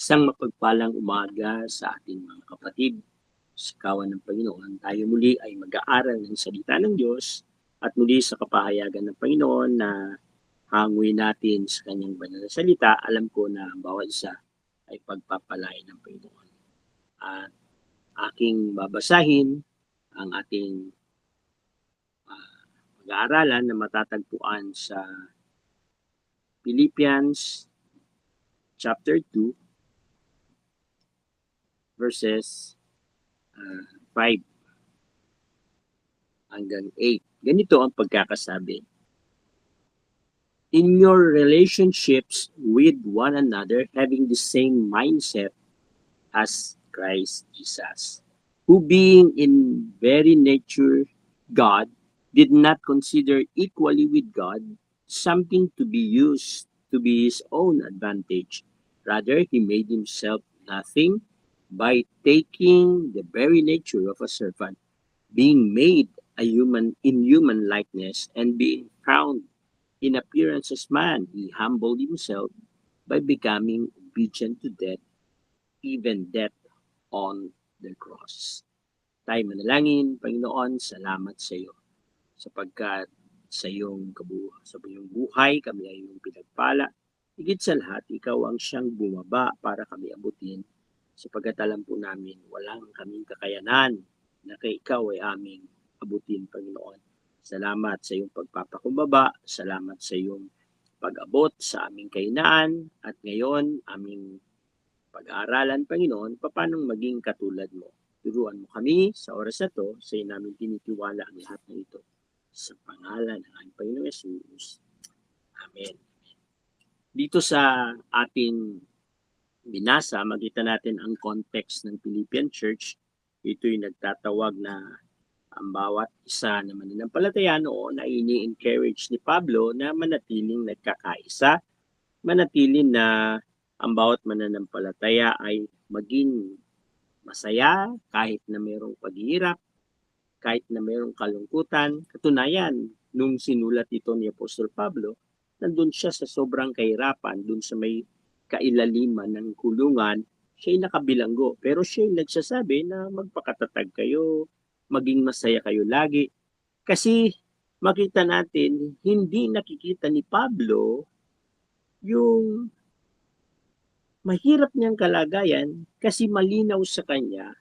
Isang mapagpalang umaga sa ating mga kapatid. Sa kawan ng Panginoon, tayo muli ay mag-aaral ng salita ng Diyos at muli sa kapahayagan ng Panginoon na hanguin natin sa kanyang banal na salita. Alam ko na ang bawat isa ay pagpapalain ng Panginoon. At aking babasahin ang ating pag-aaralan na matatagpuan sa Philippians chapter 2 verses 5 hanggang 8. Ganito ang pagkakasabi. In your relationships with one another, having the same mindset as Christ Jesus, who being in very nature God, did not consider equally with God something to be used to be his own advantage. Rather, he made himself nothing by taking the very nature of a servant, being made a human in human likeness, and being found in appearance as man, he humbled himself by becoming obedient to death, even death on the cross. Tayo manalangin, Panginoon, salamat sa iyo sapagkat sa iyong buhay kami ay iyong pinagpala. Higit sa lahat, ikaw ang siyang bumaba para kami abutin sapagkat alam po namin walang kaming kakayanan na kay ikaw ay aming abutin, Panginoon. Salamat sa iyong pagpapakumbaba, salamat sa iyong pag-abot sa aming kainaan at ngayon aming pag-aaralan, Panginoon, paano maging katulad mo. Turuan mo kami sa oras na to, sa iyo namin tinitiwala ang lahat ng ito. Sa pangalan ng aming Panginoong Yesus. Amen. Dito sa ating binasa, makita natin ang context ng Philippian Church. Ito'y nagtatawag na ang bawat isa na mananampalataya noon ay ini-encourage ni Pablo na manatiling nagkakaisa, manatiling na ang bawat mananampalataya ay maging masaya kahit na mayroong paghihirap, kahit na mayroong kalungkutan. Katunayan, nung sinulat ito ni Apostol Pablo, nandun siya sa sobrang kahirapan, dun sa may kailaliman ng kulungan, siya'y nakabilanggo. Pero siya'y nagsasabi na magpakatatag kayo, maging masaya kayo lagi. Kasi makita natin, hindi nakikita ni Pablo yung mahirap niyang kalagayan kasi malinaw sa kanya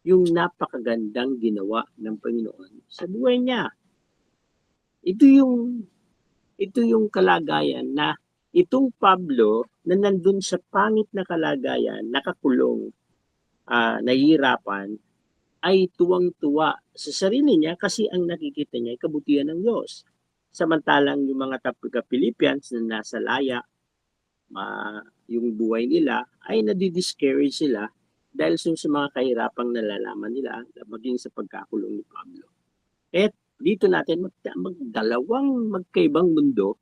yung napakagandang ginawa ng Panginoon sa buhay niya. Ito yung kalagayan na itong Pablo na nandun sa pangit na kalagayan, nakakulong, nahihirapan, ay tuwang-tuwa sa sarili niya kasi ang nakikita niya ay kabutihan ng Diyos. Samantalang yung mga taga-Philippians na nasa laya, yung buhay nila ay nadi-discourage sila dahil sa mga kahirapang nalalaman nila maging sa pagkakulong ni Pablo. At dito natin magdalawang magkaibang mundo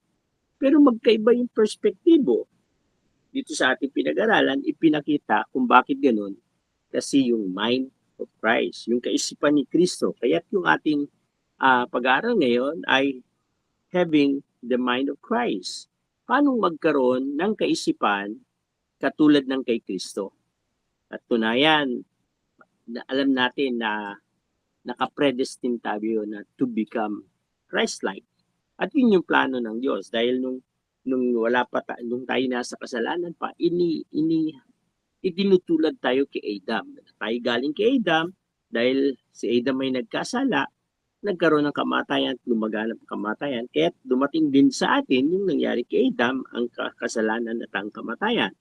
pero magkaiba yung perspektibo. Dito sa ating pinag-aralan, ipinakita kung bakit ganun kasi yung mind of Christ, yung kaisipan ni Kristo. Kaya't yung ating pag-aaral ngayon ay having the mind of Christ. Paano magkaroon ng kaisipan katulad ng kay Kristo? At tunayan, alam natin na naka-predestined tayo na to become Christ-like. At yun yung plano ng Diyos dahil nung wala pa nung tayo nasa kasalanan pa, itinutulad tayo kay Adam. Tayo galing kay Adam dahil si Adam ay nagkasala, nagkaroon ng kamatayan at lumaganap ang kamatayan. Kaya dumating din sa atin yung nangyari kay Adam, ang kasalanan at ang kamatayan.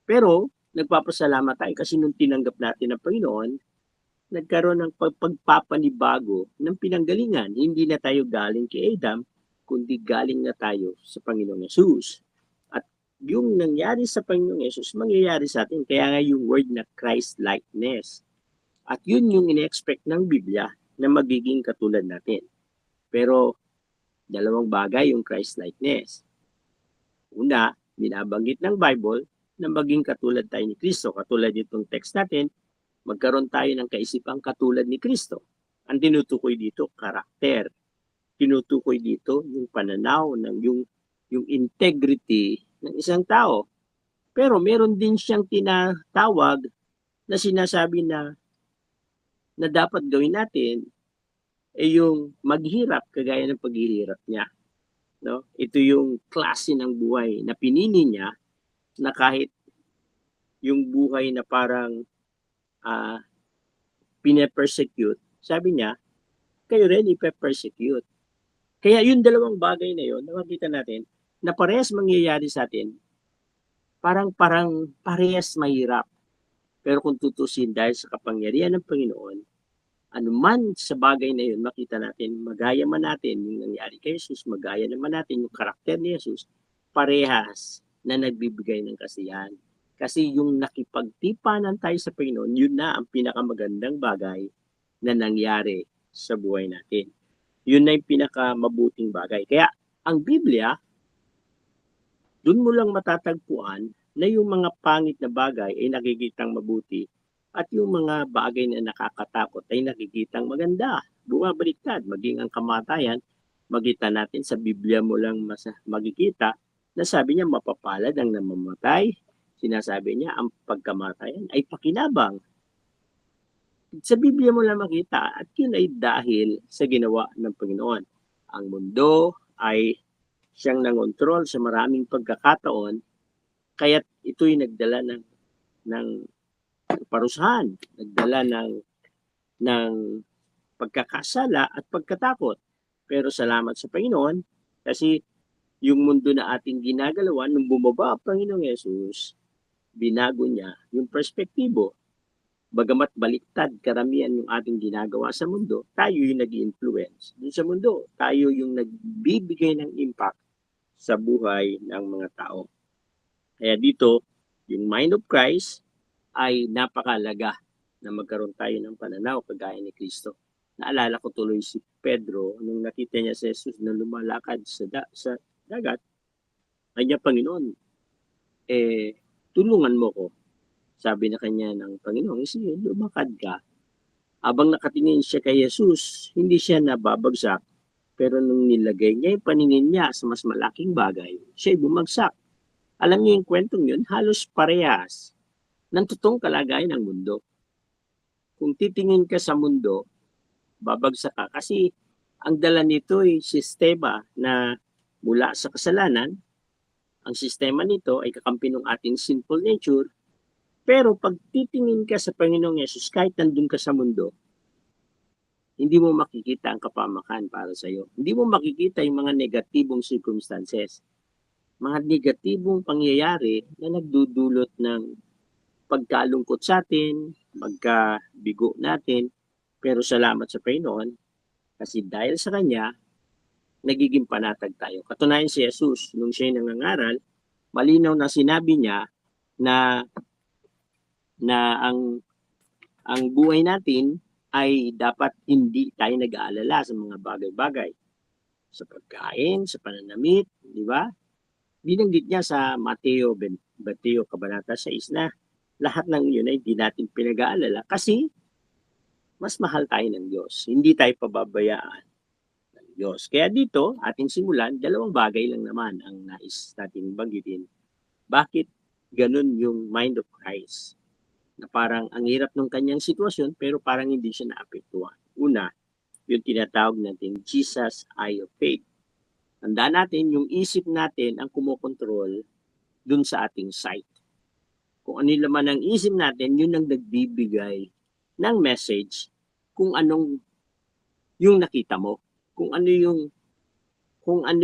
Pero nagpapasalamat tayo kasi nung tinanggap natin ang Panginoon, nagkaroon ng pagpapanibago ng pinanggalingan. Hindi na tayo galing kay Adam, kundi galing na tayo sa Panginoong Yesus. At yung nangyari sa Panginoong Yesus, mangyayari sa atin. Kaya nga yung word na Christ-likeness. At yun yung ine-expect ng Biblia na magiging katulad natin. Pero dalawang bagay yung Christ-likeness. Una, binabanggit ng Bible na maging katulad tayo ni Kristo. Katulad itong text natin, magkaroon tayo ng kaisipang katulad ni Kristo. Ang tinutukoy dito, karakter. Tinutukoy dito yung pananaw, yung integrity ng isang tao. Pero meron din siyang tinatawag na sinasabi na dapat gawin natin ay yung maghirap kagaya ng paghihirap niya. No? Ito yung klase ng buhay na pinili niya na kahit yung buhay na parang pine-persecute, sabi niya, kayo rin ipe-persecute. Kaya yung dalawang bagay na yun, nakikita natin, na parehas mangyayari sa atin, parang parehas mahirap. Pero kung tutusin dahil sa kapangyarihan ng Panginoon, anuman sa bagay na yun, makita natin, magaya man natin yung nangyari kay Jesus, magaya naman natin yung karakter ni Jesus, parehas na nagbibigay ng kasiyahan. Kasi yung nakipagtipanan tayo sa Panginoon, yun na ang pinakamagandang bagay na nangyari sa buhay natin. Yun na yung pinakamabuting bagay. Kaya ang Biblia, dun mo lang matatagpuan na yung mga pangit na bagay ay nakikitang mabuti at yung mga bagay na nakakatakot ay nakikitang maganda. Bumabaliktad, maging ang kamatayan, makita natin sa Biblia mo lang makikita na sabi niya mapapalad ang namamatay. Sinasabi niya ang pagkamatayan ay pakinabang. Sa Biblia mo lang makita at yun ay dahil sa ginawa ng Panginoon. Ang mundo ay siyang nangontrol sa maraming pagkakataon kaya't ito'y nagdala ng parusahan, nagdala ng pagkakasala at pagkatakot. Pero salamat sa Panginoon kasi yung mundo na ating ginagalawan, nung bumaba ang Panginoong Yesus, binago niya yung perspektibo. Bagamat baliktad karamihan yung ating ginagawa sa mundo, tayo yung nag-influence dun sa mundo. Tayo yung nagbibigay ng impact sa buhay ng mga tao. Kaya dito, yung mind of Christ ay napakalaga na magkaroon tayo ng pananaw kagaya ni Kristo. Naalala ko tuloy si Pedro nung nakita niya si Jesus na lumalakad sa dagat. Ay niya, Panginoon, tulungan mo ko. Sabi na kanya ng Panginoon, sige, lumakad ka. Habang nakatingin siya kay Jesus, hindi siya nababagsak. Pero nung nilagay niya yung paningin niya sa mas malaking bagay, siya'y bumagsak. Alam niyo yung kwentong yun, halos parehas ng totoong kalagayan ng mundo. Kung titingin ka sa mundo, babagsak ka. Kasi ang dala nito ay sistema na mula sa kasalanan, ang sistema nito ay kakampi ng ating sinful nature. Pero pag titingin ka sa Panginoong Yesus, kahit nandun ka sa mundo, hindi mo makikita ang kapamakan para sa iyo. Hindi mo makikita yung mga negatibong circumstances. Mga negatibong pangyayari na nagdudulot ng pagkalungkot sa atin, magkabigo natin. Pero salamat sa Panginoon, kasi dahil sa Kanya, nagiging panatag tayo. Katunayan si Jesus, nung siya'y nangangaral, malinaw na sinabi niya na ang buhay natin ay dapat hindi tayo nag-aalala sa mga bagay-bagay. Sa pagkain, sa pananamit, di ba? Binanggit niya sa Mateo Kabanata 6 na lahat ng yun ay hindi natin pinag-aalala kasi mas mahal tayo ng Diyos. Hindi tayo pababayaan ng Diyos. Kaya dito, ating simulan, dalawang bagay lang naman ang nais natin banggitin. Bakit ganun yung mind of Christ? Na parang ang hirap ng kanyang sitwasyon pero parang hindi siya naapektuhan. Una, yung tinatawag natin Jesus Eye of Faith. Tandaan natin, yung isip natin ang kumokontrol dun sa ating sight. Kung ano naman ang isip natin, yun ang nagbibigay ng message kung anong yung nakita mo. Kung ano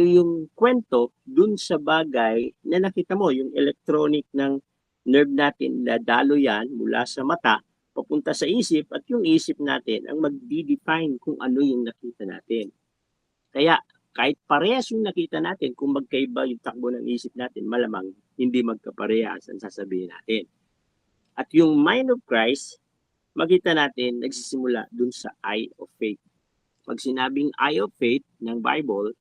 yung kwento dun sa bagay na nakita mo, yung electronic ng nerve natin, dadalo yan mula sa mata, papunta sa isip, at yung isip natin ang magdi-define kung ano yung nakita natin. Kaya, kahit parehas yung nakita natin, kung magkaiba yung takbo ng isip natin, malamang hindi magkaparehas ang sasabihin natin. At yung mind of Christ, makita natin, nagsisimula dun sa eye of faith. Pag sinabing eye of faith ng Bible,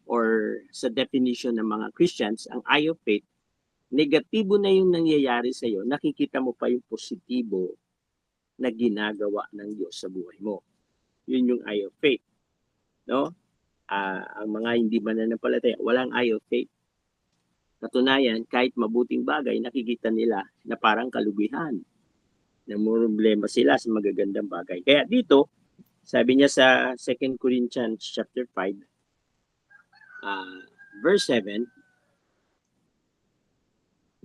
or sa definition ng mga Christians, ang eye of faith, negatibo na yung nangyayari sa iyo, nakikita mo pa yung positibo na ginagawa ng Diyos sa buhay mo. Yun yung eye of faith. No? Ang mga hindi mananampalataya, walang eye of faith. Katunayan, kahit mabuting bagay, nakikita nila na parang kalugihan. Na problema sila sa magagandang bagay. Kaya dito, sabi niya sa 2 Corinthians chapter 5, verse 7,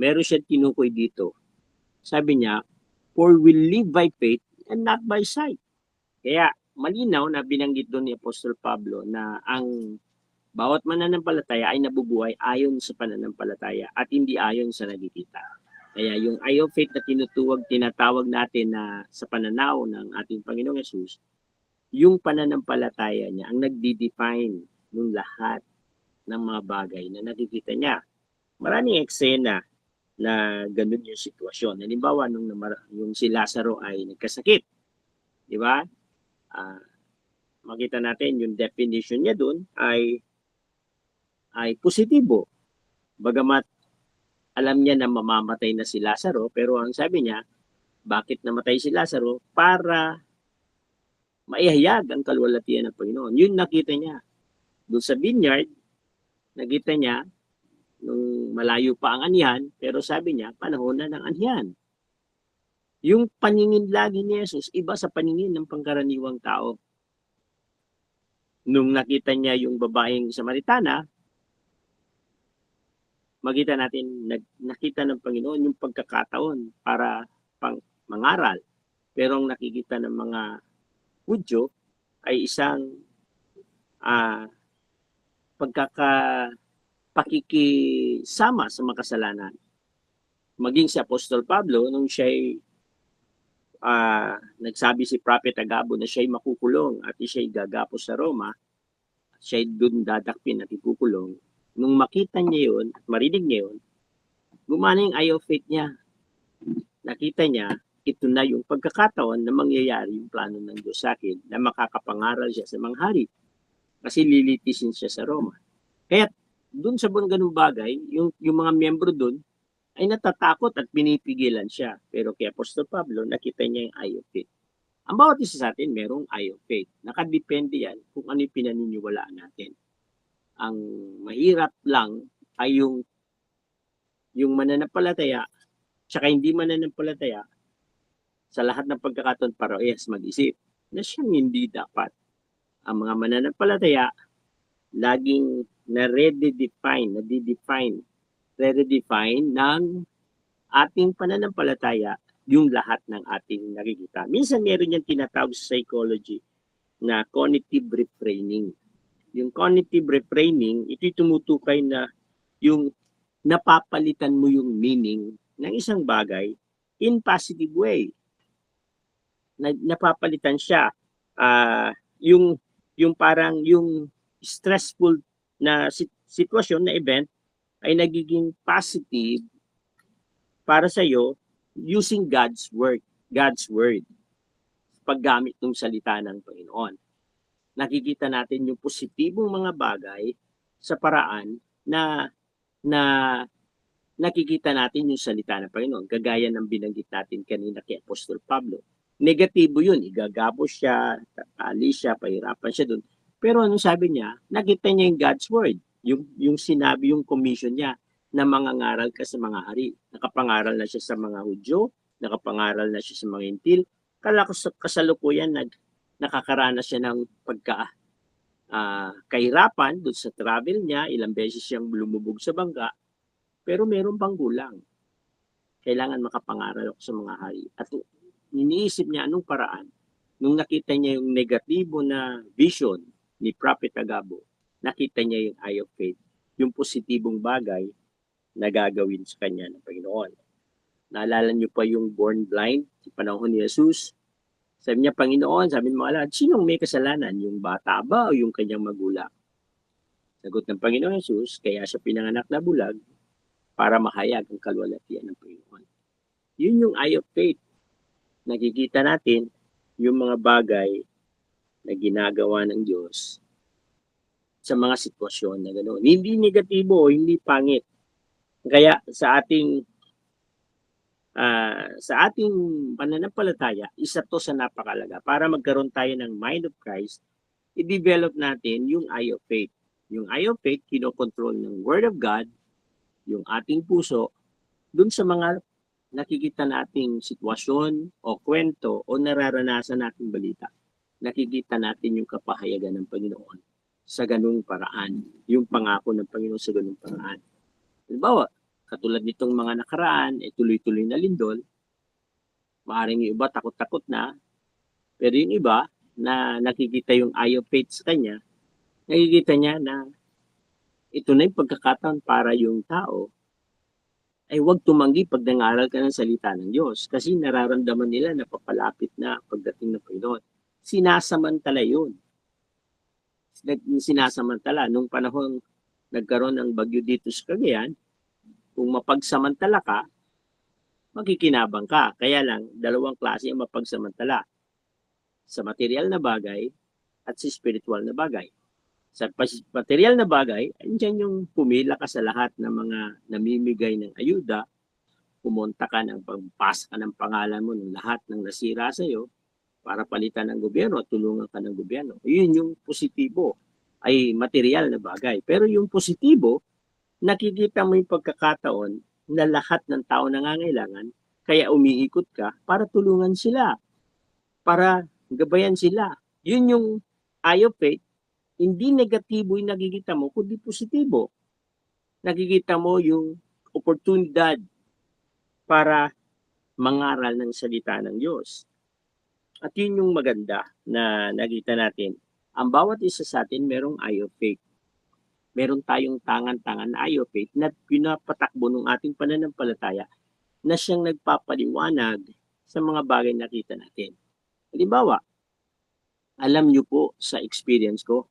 meron siya tinukoy dito. Sabi niya, for we live by faith and not by sight. Kaya malinaw na binanggit doon ni Apostol Pablo na ang bawat mananampalataya ay nabubuhay ayon sa pananampalataya at hindi ayon sa nakikita. Kaya yung eye of faith na tinatawag natin na sa pananaw ng ating Panginoong Yesus, yung pananampalataya niya ang nagdi-define ng lahat ng mga bagay na nakikita niya. Maraming eksena na ganun yung sitwasyon. Halimbawa, yung si Lazaro ay nagkasakit. Di ba? Makita natin yung definition niya doon ay positibo. Bagamat alam niya na mamamatay na si Lazaro, pero ang sabi niya, bakit namatay si Lazaro? Para maihayag ang kalwalhatian ng Panginoon. Yun nakita niya. Doon sa vineyard, nakita niya, nung malayo pa ang anyan, pero sabi niya, panahon na ng anyan. Yung paningin lagi ni Jesus, iba sa paningin ng pangkaraniwang tao. Nung nakita niya yung babaeng Samaritana, makita natin, nakita ng Panginoon yung pagkakataon para pang mangaral. Pero ang nakikita ng mga Hudyo ay isang pakikisama sa makasalanan. Maging si Apostol Pablo, nung siya'y nagsabi si Prophet Agabo na siya'y makukulong at siya'y gagapos sa Roma, siya'y dun dadakpin at ikukulong. Nung makita niya yun, at marinig niya yun, gumana yung eye of faith niya. Nakita niya, ito na yung pagkakataon na mangyayari yung plano ng Diyos sa akin na makakapangaral siya sa mga hari. Kasi lilitisin siya sa Roma. Kaya dun sa ganung bagay, yung mga miyembro dun ay natatakot at pinipigilan siya. Pero kay Apostol Pablo, nakita niya yung eye of faith. Ang bawat isa sa atin, merong eye of faith. Nakadepende yan kung ano yung pinaniniwalaan natin. Ang mahirap lang ay yung mananampalataya, tsaka hindi mananampalataya, sa lahat ng pagkakataon parehas mag-isip na siyang hindi dapat. Ang mga mananampalataya, laging redefine ng ating pananampalataya yung lahat ng ating nakikita. Minsan meron yung tinatawag sa psychology na cognitive reframing. Yung cognitive reframing, ito'y tumutukoy na yung napapalitan mo yung meaning ng isang bagay in positive way. Napapalitan siya. Yung parang yung stressful na sitwasyon na event ay nagiging positive para sa iyo using God's word. Paggamit ng salita ng Panginoon. Nakikita natin yung positibong mga bagay sa paraan na nakikita natin yung salita ng Panginoon. Kagaya ng binanggit natin kanina kay Apostol Pablo. Negatibo yun, igagapos siya, tatali siya, pahirapan siya dun. Pero anong sabi niya? Nakita niya yung God's word. Yung sinabi, yung commission niya na mangangaral ka sa mga hari. Nakapangaral na siya sa mga Hudyo, nakapangaral na siya sa mga Hintil. Kasalukuyan nakakaranas siya ng kahirapan doon sa travel niya, ilang beses siyang lumubog sa bangka, pero meron pang gulang. Kailangan makapangaral ako sa mga hari. At iniisip niya anong paraan. Nung nakita niya yung negatibo na vision ni Prophet Agabo, nakita niya yung eye of faith, yung positibong bagay na gagawin sa kanya ng Panginoon. Naalala niyo pa yung born blind sa panahon ni Jesus? Sabi niya, Panginoon, sabi ng mga lahat, sinong may kasalanan? Yung bata ba o yung kanyang magulang? Sagot ng Panginoon Jesus, kaya siya pinanganak na bulag para mahayag ang kalwalhatian ng Panginoon. Yun yung eye of faith. Nakikita natin yung mga bagay na ginagawa ng Diyos sa mga sitwasyon na gano'n. Hindi negatibo, hindi pangit. Kaya sa ating pananampalataya, isa to sa napakalaga. Para magkaroon tayo ng mind of Christ, i-develop natin yung eye of faith. Yung eye of faith, kinokontrol ng Word of God yung ating puso dun sa mga nakikita nating sitwasyon o kwento o nararanasan nating balita. Nakikita natin yung kapahayagan ng Panginoon sa ganung paraan, yung pangako ng Panginoon sa ganung paraan. Halimbawa, katulad nitong mga nakaraan, tuloy-tuloy na lindol, maaaring yung iba takot-takot na, pero yung iba na nakikita yung eye of faith sa kanya, nakikita niya na ito na yung pagkakataon para yung tao ay huwag tumanggi pag nangaral ka ng salita ng Diyos kasi nararamdaman nila na papalapit na pagdating ng Panginoon. Sinasamantala yun. Sinasamantala. Nung panahon nagkaroon ng bagyo dito sa Cagayan, kung mapagsamantala ka, makikinabang ka. Kaya lang, dalawang klase ang mapagsamantala. Sa material na bagay at sa spiritual na bagay. Sa material na bagay, andyan yung pumila ka sa lahat ng mga namimigay ng ayuda, pumunta ka ng pagpasa ka ng pangalan mo ng lahat ng nasira sa iyo para palitan ng gobyerno at tulungan ka ng gobyerno. Yun yung positibo, ay material na bagay. Pero yung positibo, nakikita mo yung pagkakataon na lahat ng tao nangangailangan, kaya umiikot ka para tulungan sila, para gabayan sila. Yun yung eye of faith. Hindi negatibo yung nakikita mo, kundi positibo. Nakikita mo yung oportunidad para mangaral ng salita ng Diyos. At yun yung maganda na nakita natin. Ang bawat isa sa atin merong eye of faith. Meron tayong tangan-tangan na eye of faith na pinapatakbo ng ating pananampalataya na siyang nagpapaliwanag sa mga bagay na nakita natin. Halimbawa, alam niyo po sa experience ko,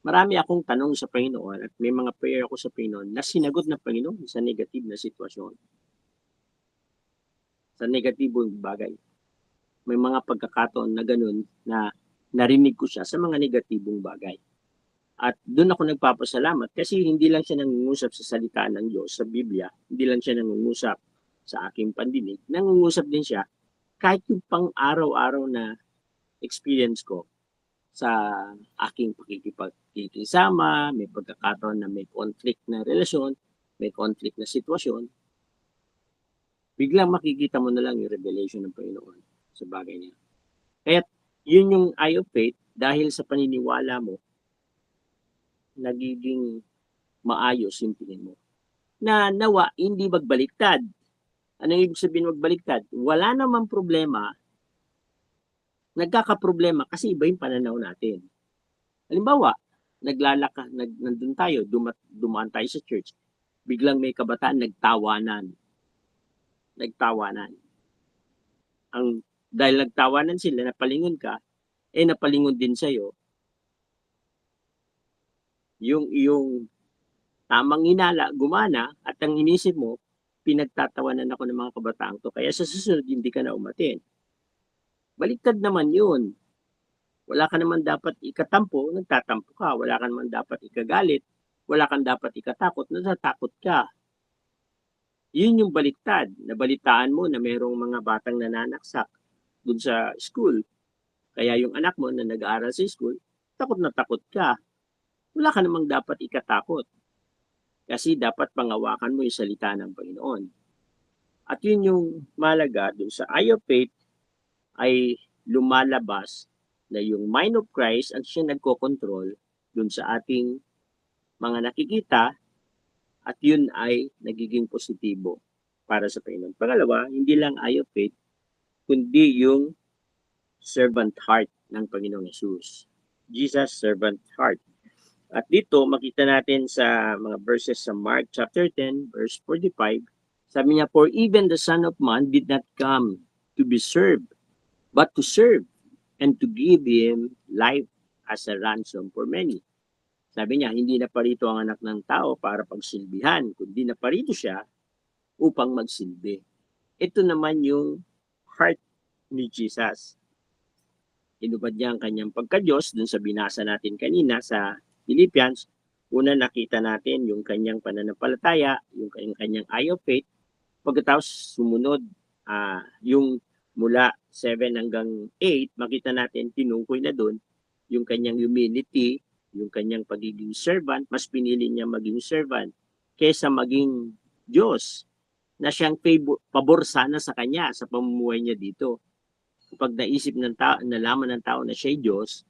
marami akong tanong sa Panginoon at may mga prayer ako sa Panginoon na sinagot ng Panginoon sa negative na sitwasyon. Sa negatibong bagay. May mga pagkakataon na ganun na narinig ko siya sa mga negatibong bagay. At doon ako nagpapasalamat kasi hindi lang siya nangungusap sa salita ng Diyos sa Biblia, hindi lang siya nangungusap sa aking pandinig, nangungusap din siya kahit yung pang-araw-araw na experience ko sa aking pakikisama, may pagkakataon na may conflict na relasyon, may conflict na sitwasyon, biglang makikita mo na lang yung revelation ng Panginoon sa bagay niya. Kaya yun yung eye of faith dahil sa paniniwala mo, nagiging maayos yung tingin mo. Na nawa, hindi magbaliktad. Ano ibig sabihin magbaliktad? Wala namang problema, nagkakaproblema kasi iba yung pananaw natin. Halimbawa, nandun tayo, dumaan tayo sa church, biglang may kabataan, nagtawanan. Dahil nagtawanan sila, napalingon ka, napalingon din sa'yo, yung iyong tamang hinala, gumana, at ang inisip mo, pinagtatawanan ako ng mga kabataan to, kaya sa susunod, hindi ka na umatin. Baliktad naman yun. Wala ka naman dapat ikatampo, nagtatampo ka. Wala ka naman dapat ikagalit. Wala kang dapat ikatakot, natatakot ka. Yun yung baliktad. Nabalitaan mo na mayroong mga batang nananaksak dun sa school. Kaya yung anak mo na nag-aaral sa school, takot na takot ka. Wala ka namang dapat ikatakot. Kasi dapat pangawakan mo yung salita ng Panginoon. At yun yung malaga dun sa eye of faith, ay lumalabas na yung mind of Christ ang siya nagkokontrol dun sa ating mga nakikita at yun ay nagiging positibo para sa Panginoon. Pangalawa, hindi lang eye of faith, kundi yung servant heart ng Panginoong Yesus. Jesus, servant heart. At dito, makita natin sa mga verses sa Mark chapter 10, verse 45, sabi niya, for even the Son of Man did not come to be served, but to serve and to give him life as a ransom for many. Sabi niya, hindi na parito ang anak ng tao para pagsilbihan, kundi na parito siya upang magsilbi. Ito naman yung heart ni Jesus. Inubad niya ang kanyang pagka-Diyos dun sa binasa natin kanina sa Philippians. Una nakita natin yung kanyang pananampalataya, yung kanyang eye of faith. Pagkatapos sumunod yung mula 7 hanggang 8, makita natin tinukoy na doon yung kanyang humility, yung kanyang pagiging servant. Mas pinili niya maging servant kaysa maging Diyos na siyang pabor sana sa kanya sa pamumuhay niya dito. Kapag naisip ng tao, nalaman ng tao na siya'y Diyos,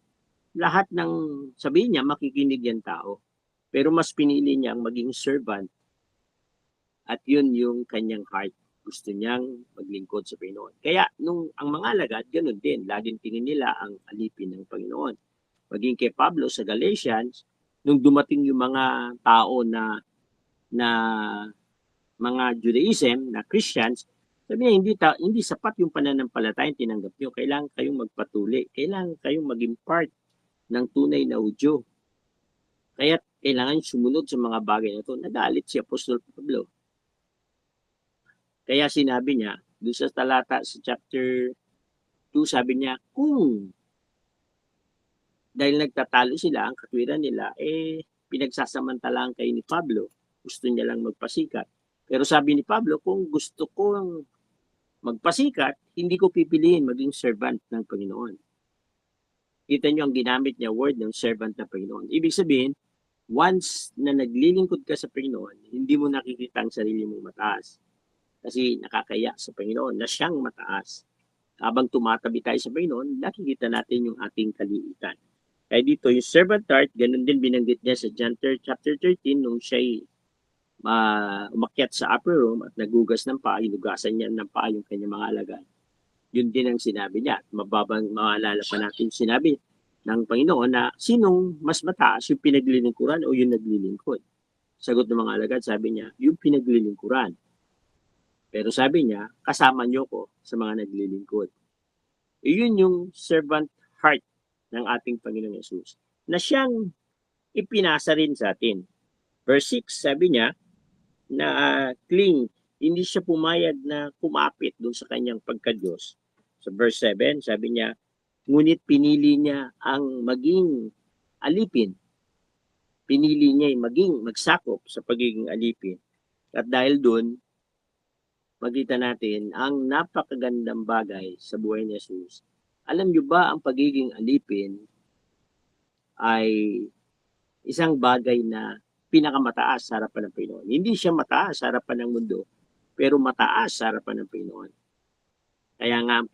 lahat ng sabihin niya makikinig yung tao. Pero mas pinili niyang maging servant at yun yung kanyang heart. Gusto niyang maglingkod sa Panginoon. Kaya nung ang mga alagad, ganun din. Laging tingin nila ang alipin ng Panginoon. Maging kay Pablo sa Galatians, nung dumating yung mga tao na mga Judaism, na Christians, sabi niya, hindi sapat yung pananampalatayang tinanggap niyo. Kailangan kayong magpatuli. Kailangan kayong maging part ng tunay na Hudyo. Kaya kailangan sumunod sa mga bagay na ito. Nagalit si Apostol Pablo. Kaya sinabi niya, doon sa talata sa chapter 2, sabi niya, kung dahil nagtatalo sila, ang katwiran nila, pinagsasamantalaan kayo ni Pablo. Gusto niya lang magpasikat. Pero sabi ni Pablo, kung gusto kong magpasikat, hindi ko pipiliin maging servant ng Panginoon. Kita niyo ang ginamit niya word ng servant ng Panginoon. Ibig sabihin, once na naglilingkod ka sa Panginoon, hindi mo nakikita ang sarili mong mataas. Kasi nakakaya sa Panginoon na siyang mataas. Habang tumatabi tayo sa Panginoon, nakikita natin yung ating kaliitan. Kaya dito, yung servant heart, ganun din binanggit niya sa John chapter 13, nung siya'y umakyat sa upper room at nagugas ng paa, hinugasan niya ng paa yung kanyang mga alagad. Yun din ang sinabi niya. Maalala pa natin sinabi ng Panginoon na sinong mas mataas, yung pinaglilingkuran o yung naglilingkod. Sagot ng mga alagad, sabi niya, yung pinaglilingkuran. Pero sabi niya, kasama niyo ko sa mga naglilingkod. Iyon yung servant heart ng ating Panginoong Yesus na siyang ipinasa rin sa atin. Verse 6, sabi niya na cling, hindi siya pumayag na kumapit doon sa kanyang pagka-Diyos. Sa verse 7, sabi niya, ngunit pinili niya ang maging alipin. Pinili niya yung maging magsakop sa pagiging alipin. At dahil doon, makita natin ang napakagandang bagay sa buhay ni Jesus. Alam niyo ba ang pagiging alipin ay isang bagay na pinakamataas sa harapan ng Panginoon. Hindi siya mataas sa harapan ng mundo, pero mataas sa harapan ng Panginoon. Kaya nga ang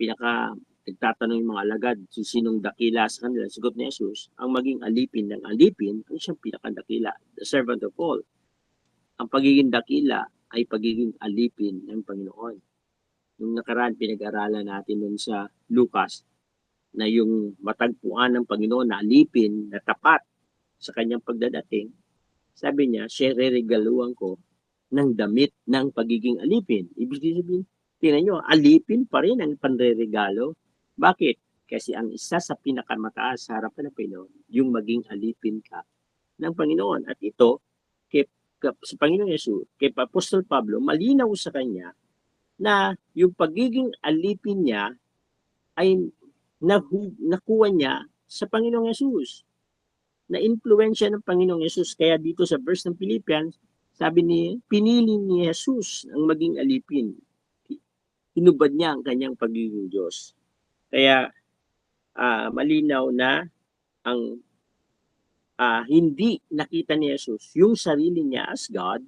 nagtatanong yung mga alagad, sinong dakila sa kanila, sagot ni Jesus, ang maging alipin ng alipin, ang siyang pinakadakila, the servant of all. Ang pagiging dakila ay pagiging alipin ng Panginoon. Nung nakaraan, pinag-aralan natin nun sa Lucas na yung matagpuan ng Panginoon na alipin, na tapat sa kanyang pagdadating, sabi niya, siya reregaluhan ko ng damit ng pagiging alipin. Ibig sabihin, tingnan nyo, alipin pa rin ang panreregalo. Bakit? Kasi ang isa sa pinakamataas sa harapan ng Panginoon, yung maging alipin ka ng Panginoon. At ito, sa Panginoon Yesus, kay Apostol Pablo, malinaw sa kanya na yung pagiging alipin niya ay nakuha niya sa Panginoong Yesus. Na-influensya ng Panginoong Yesus. Kaya dito sa verse ng Philippians, sabi ni, pinili ni Jesus ang maging alipin. Hinubad niya ang kanyang pagiging Diyos. Kaya malinaw na ang hindi nakita ni Jesus yung sarili niya as God,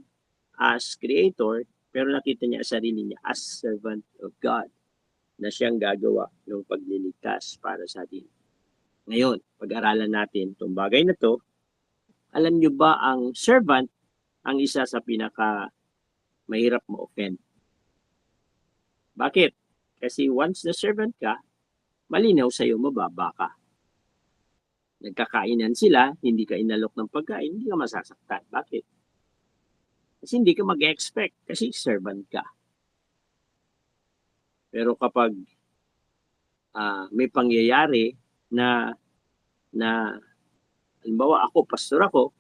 as Creator, pero nakita niya ang sarili niya as servant of God na siyang gagawa ng pagliligtas para sa atin. Ngayon, pag-aralan natin itong bagay na to. Alam niyo ba ang servant ang isa sa pinaka mahirap ma-offend? Bakit? Kasi once na servant ka, malinaw sa'yo mababa ka. Nagkakainan sila, hindi ka inalok ng pagkain, hindi ka masasaktan. Bakit? Kasi hindi ka mag-expect kasi servant ka. Pero kapag may pangyayari na halimbawa ako, pastor ako,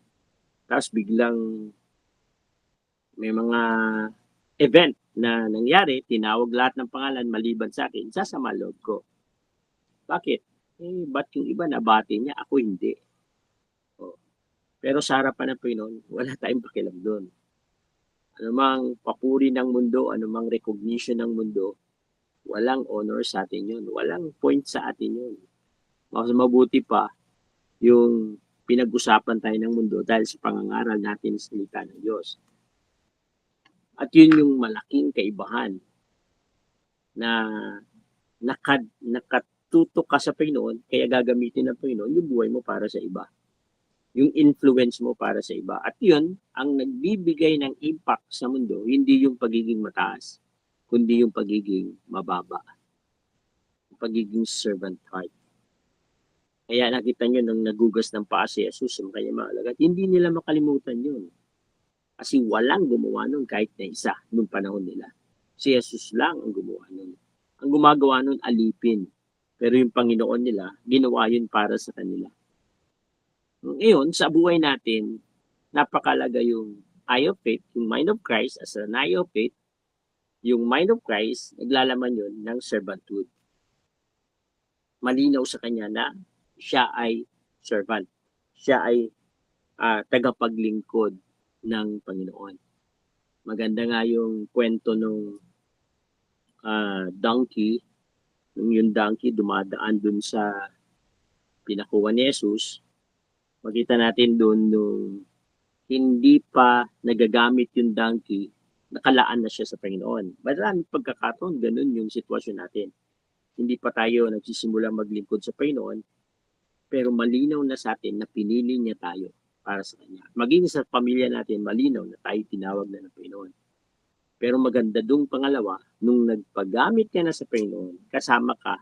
tapos biglang may mga event na nangyari, tinawag lahat ng pangalan maliban sa akin, sasama loob ko. Bakit? Ba't yung iba nabati niya, ako hindi? Pero sa harapan ng Panginoon, wala tayong pakialam doon. Anumang papuri ng mundo, anumang recognition ng mundo, walang honor sa atin yun. Walang point sa atin yun. Mas mabuti pa yung pinag-usapan tayo ng mundo dahil sa pangangaral natin sa salita ng Diyos. At yun yung malaking kaibahan na nakatutok ka sa Panginoon, kaya gagamitin ng Panginoon yung buhay mo para sa iba. Yung influence mo para sa iba. At yun, ang nagbibigay ng impact sa mundo, hindi yung pagiging mataas, kundi yung pagiging mababa. Yung pagiging servant heart. Kaya nakita nyo nung nagugas ng paa si Jesus sa kanyang mga alagad, hindi nila makalimutan yun. Kasi walang gumawa nun kahit na isa nung panahon nila. Si Jesus lang ang gumawa nun. Ang gumagawa nun alipin. Pero yung Panginoon nila, ginawa yun para sa kanila. Ngayon, sa buhay natin, napakalaga yung eye of faith, yung mind of Christ as an eye of faith. Yung mind of Christ, naglalaman yun ng servanthood. Malinaw sa kanya na siya ay servant. Siya ay tagapaglingkod ng Panginoon. Maganda nga yung kwento nung donkey. Nung yung donkey dumadaan dun sa pinakuha ni Jesus, makita natin dun nung hindi pa nagagamit yung donkey, nakalaan na siya sa Panginoon. Maraming pagkakataon, ganun yung sitwasyon natin. Hindi pa tayo nagsisimula maglingkod sa Panginoon, pero malinaw na sa atin na pinili niya tayo para sa Kanya. Maging sa pamilya natin, malinaw na tayo tinawag na ng Panginoon. Pero maganda dong pangalawa, nung nagpagamit ka na sa Panginoon, kasama ka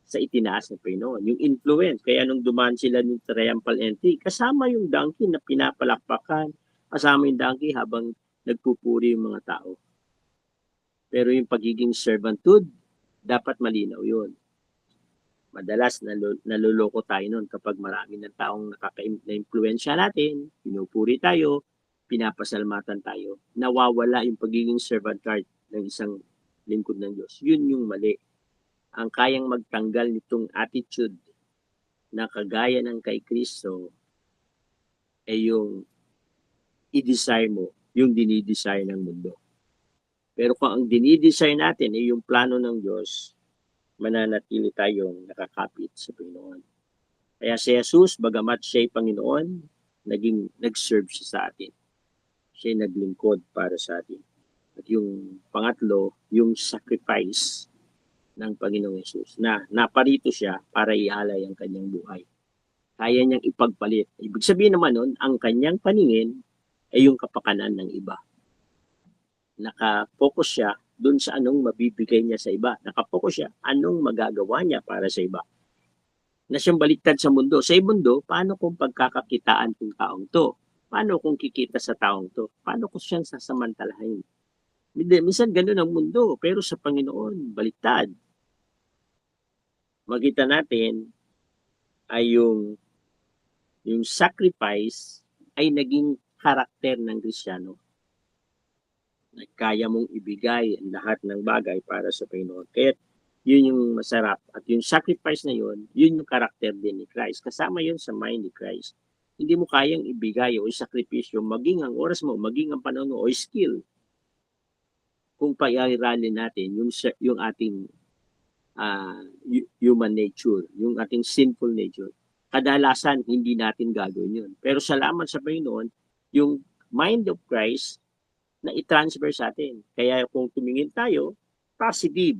sa itinaas ng Panginoon. Yung influence, kaya nung dumaan sila ng triumphal entry, kasama yung donkey na pinapalakpakan, kasama yung donkey habang nagpupuri yung mga tao. Pero yung pagiging servanthood, dapat malinaw yun. Madalas naluloko tayo nun kapag marami ng taong nakaka-influensya natin, pinupuri tayo, pinapasalamatan tayo, nawawala yung pagiging servant heart ng isang lingkod ng Diyos. Yun yung mali. Ang kayang magtanggal nitong attitude na kagaya ng kay Kristo ay yung i-desire mo, yung dinidesire ng mundo. Pero kung ang dinidesire natin ay yung plano ng Diyos, mananatili tayong nakakapit sa Panginoon. Kaya si Jesus, bagamat siya'y Panginoon, nag-serve siya sa atin. Siya'y naglingkod para sa atin. At yung pangatlo, yung sacrifice ng Panginoong Jesus na naparito siya para ialay ang kanyang buhay. Kaya niyang ipagpalit. Ibig sabihin naman nun, ang kanyang paningin ay yung kapakanan ng iba. Nakapokus siya dun sa anong mabibigay niya sa iba. Nakapokus siya anong magagawa niya para sa iba. Na siyang baliktad sa mundo. Sa mundo, paano kung pagkakakitaan kong taong to? Paano kung kikita sa taong to? Paano ko siyang sasamantalahin? Minsan ganun ang mundo, pero sa Panginoon, baliktad. Makita natin ay yung sacrifice ay naging karakter ng Kristiyano. Kaya mong ibigay ang lahat ng bagay para sa Panginoon. Kaya yun yung masarap. At yung sacrifice na yun yung karakter din ni Christ. Kasama yun sa mind ni Christ. Hindi mo kayang ibigay o isakripisyo, maging ang oras mo, maging ang panahon mo, o skill. Kung pag-aaralin natin yung ating human nature, yung ating sinful nature. Kadalasan, hindi natin gagawin yun. Pero salamat sa Panginoon, yung mind of Christ na i-transfer sa atin. Kaya kung tumingin tayo, positive.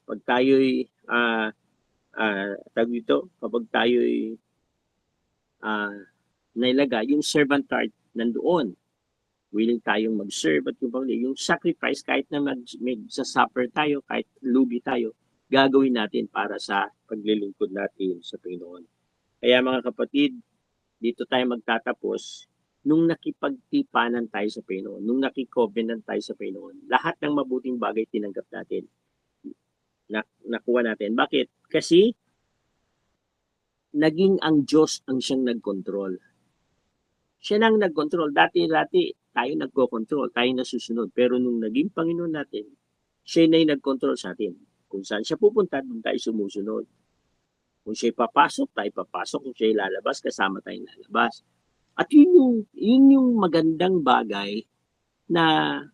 Pag tayo'y kapag tayo'y nailagay, yung servant heart nandoon. Willing tayong mag-serve at yung sacrifice, kahit na mag-suffer tayo, kahit lugi tayo, gagawin natin para sa paglilingkod natin sa Panginoon. Kaya mga kapatid, dito tayo magtatapos. Nung nakipagtipanan tayo sa Panginoon, nung nakikovenant tayo sa Panginoon, lahat ng mabuting bagay tinanggap natin. Nakuha natin. Bakit? Kasi naging ang Diyos ang siyang nagkontrol. Siya nang nagkontrol. Dati tayo nagko-control, tayo nasusunod. Pero nung naging Panginoon natin, siya na yung nagkontrol sa atin. Kung saan siya pupunta, doon tayo sumusunod. Kung siya'y papasok, tayo papasok. Kung siya'y lalabas, kasama tayong lalabas. At yun yung magandang bagay na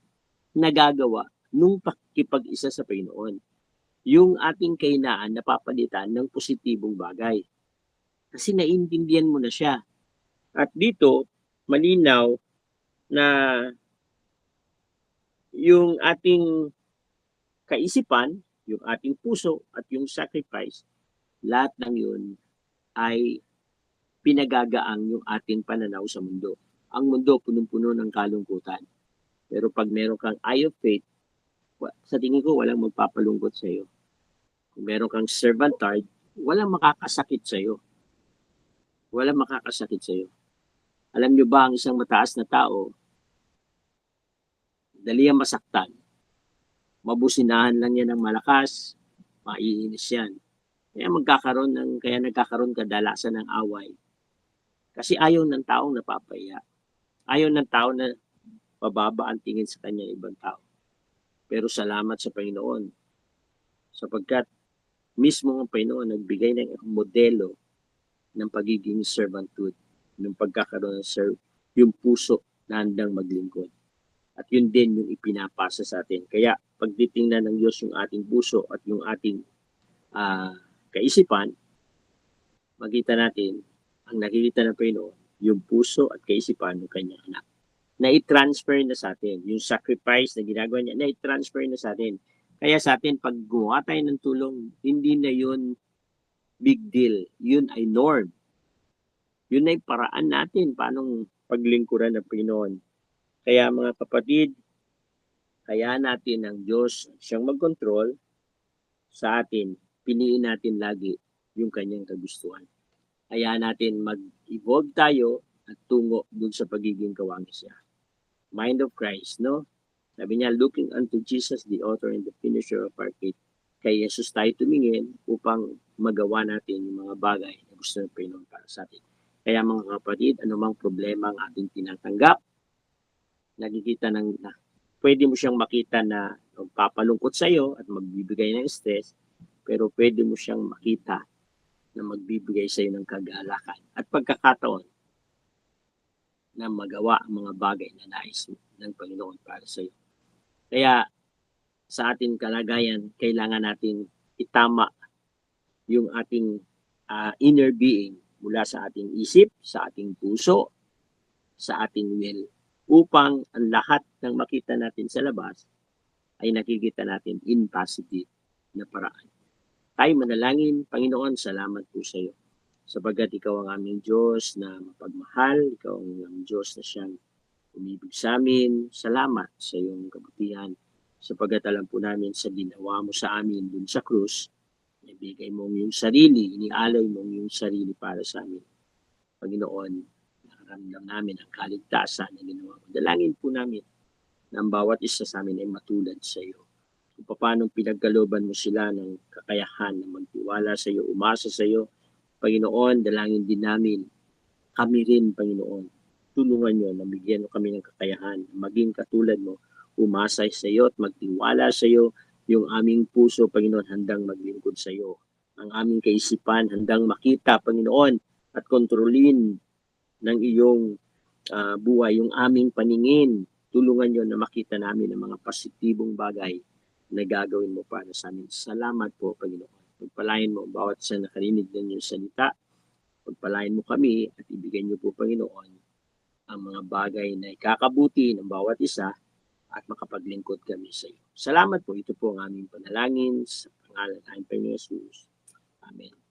nagagawa nung pakikipag-isa sa Panginoon. Yung ating kahinaan napapalitan ng positibong bagay. Kasi naiintindihan mo na siya. At dito, malinaw na yung ating kaisipan, yung ating puso, at yung sacrifice, lahat ng yun ay pinagagaang yung ating pananaw sa mundo. Ang mundo punong-puno ng kalungkutan. Pero pag meron kang eye of faith, sa tingin ko walang magpapalungkot sa iyo. Kung meron kang servant heart, walang makakasakit sa iyo. Walang makakasakit sa iyo. Alam nyo ba ang isang mataas na tao, dali ang masaktan. Mabusinahan lang yan ng malakas, maiinis yan. Kaya nagkakaroon kadalasan ng away. Kasi ayaw ng taong napapaya. Ayaw ng tao na pababa ang tingin sa kanya ibang tao. Pero salamat sa Panginoon sapagkat mismo ang Panginoon nagbigay ng modelo ng pagiging servanthood, ng pagkakaroon ng yung puso na handang maglingkod. At yun din yung ipinapasa sa atin. Kaya pag titingnan ng Diyos yung ating puso at yung ating kaisipan, makita natin, ang nakikita ng Panginoon, yung puso at kaisipan ng kanyang anak. Na i-transfer na sa atin. Yung sacrifice na ginagawa niya, na i-transfer na sa atin. Kaya sa atin, pag gumawa tayo ng tulong, hindi na yun big deal. Yun ay norm. Yun ay paraan natin paanong paglingkuran ng Panginoon. Kaya mga kapatid, kaya natin ang Diyos siyang mag-control sa atin. Piliin natin lagi yung kanyang kagustuhan. Kaya natin mag-evolve tayo at tungo dun sa pagiging kawangis niya. Mind of Christ, no? Sabi niya, looking unto Jesus, the author and the finisher of our faith. Kay Jesus tayo tumingin upang magawa natin yung mga bagay na gusto ng Panginoon para sa atin. Kaya mga kapatid, anumang problema ang ating tinatanggap, nakikita pwede mo siyang makita na magpapalungkot sa iyo at magbibigay ng stress, pero pwede mo siyang makita na magbibigay sa iyo ng kagalakan at pagkakataon na magawa ang mga bagay na nais ng Panginoon para sa iyo. Kaya sa ating kalagayan, kailangan nating itama yung ating inner being mula sa ating isip, sa ating puso, sa ating will, upang ang lahat ng makita natin sa labas ay nakikita natin in positive na paraan. Tayo manalangin, Panginoon, salamat po sa iyo. Sapagkat ikaw ang aming Diyos na mapagmahal, ikaw ang aming Diyos na siyang umibig sa amin. Salamat sa iyong kabutihan. Sapagkat alam po namin sa ginawa mo sa amin dun sa krus, ibigay mo yung sarili, inialay mo yung sarili para sa amin. Panginoon, nakaramdam namin ang kaligtasan na ginawa mo. Dalangin po namin na ang bawat isa sa amin ay matulad sa iyo. Kung paano pinagkalooban mo sila ng kakayahan na magtiwala sa iyo, umasa sa iyo. Panginoon, dalangin din namin, kami rin, Panginoon, tulungan nyo na bigyan mo kami ng kakayahan, maging katulad mo, umasa sa iyo at magtiwala sa iyo, yung aming puso, Panginoon, handang maglingkod sa iyo. Ang aming kaisipan, handang makita, Panginoon, at kontrolin ng iyong buhay, yung aming paningin. Tulungan nyo na makita namin ang mga positibong bagay na gagawin mo para sa amin. Salamat po, Panginoon. Pagpalain mo bawat isa nakarinig ng iyong salita. Pagpalain mo kami at ibigay niyo po, Panginoon, ang mga bagay na ikakabuti ng bawat isa at makapaglingkod kami sa iyo. Salamat po. Ito po ang aming panalangin sa pangalan ng Panginoon Jesus. Amen.